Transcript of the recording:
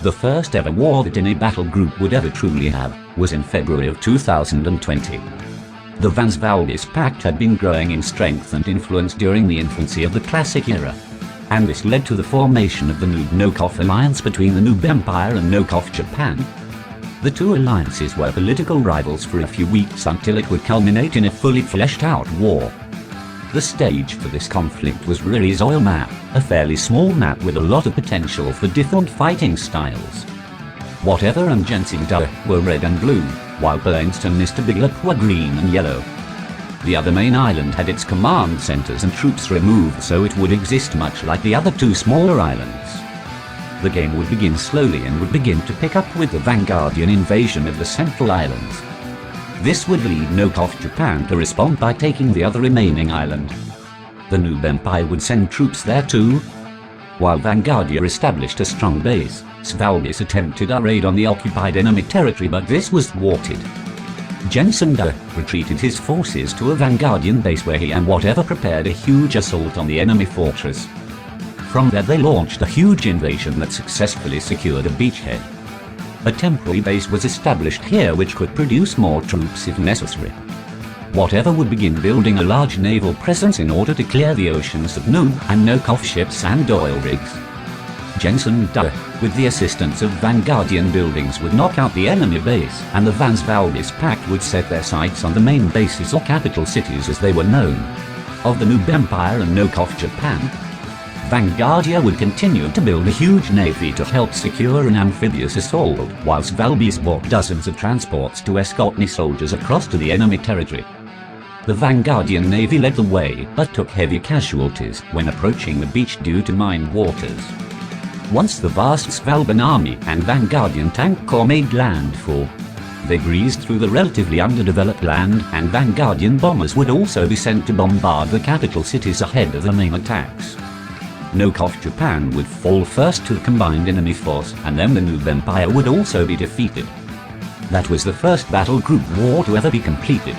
The first ever war that any battle group would ever truly have was in February of 2020. The Vansvalbis Pact had been growing in strength and influence during the infancy of the Classic era, and this led to the formation of the Noob-Nokov alliance between the Noob Empire and Nokov Japan. The two alliances were political rivals for a few weeks until it would culminate in a fully fleshed out war. The stage for this conflict was Riri's oil map, a fairly small map with a lot of potential for different fighting styles. Whatever and Jensen were red and blue, while Burns and Mr. Biglip were green and yellow. The other main island had its command centers and troops removed, so it would exist much like the other two smaller islands. The game would begin slowly and would begin to pick up with the Vanguardian invasion of the central islands. This would lead Nokov Japan to respond by taking the other remaining island. The Noob Empire would send troops there too. While Vanguardia established a strong base, Svalbis attempted a raid on the occupied enemy territory, but this was thwarted. Jensen retreated his forces to a Vanguardian base where he and whatever prepared a huge assault on the enemy fortress. From there they launched a huge invasion that successfully secured a beachhead. A temporary base was established here which could produce more troops if necessary. Whatever would begin building a large naval presence in order to clear the oceans of Noob and Nokov ships and oil rigs. Jensen, with the assistance of Vanguardian buildings, would knock out the enemy base, and the Vansvalbis Pact would set their sights on the main bases or capital cities as they were known, of the Noob Empire and Nokov Japan. Vanguardia would continue to build a huge navy to help secure an amphibious assault, whilst Svalbis bought dozens of transports to escort any soldiers across to the enemy territory. The Vanguardian navy led the way, but took heavy casualties when approaching the beach due to mined waters. Once the vast Svalban army and Vanguardian tank corps made landfall, they breezed through the relatively underdeveloped land, and Vanguardian bombers would also be sent to bombard the capital cities ahead of the main attacks. Nokov Japan would fall first to the combined enemy force, and then the Noob Empire would also be defeated. That was the first battle group war to ever be completed.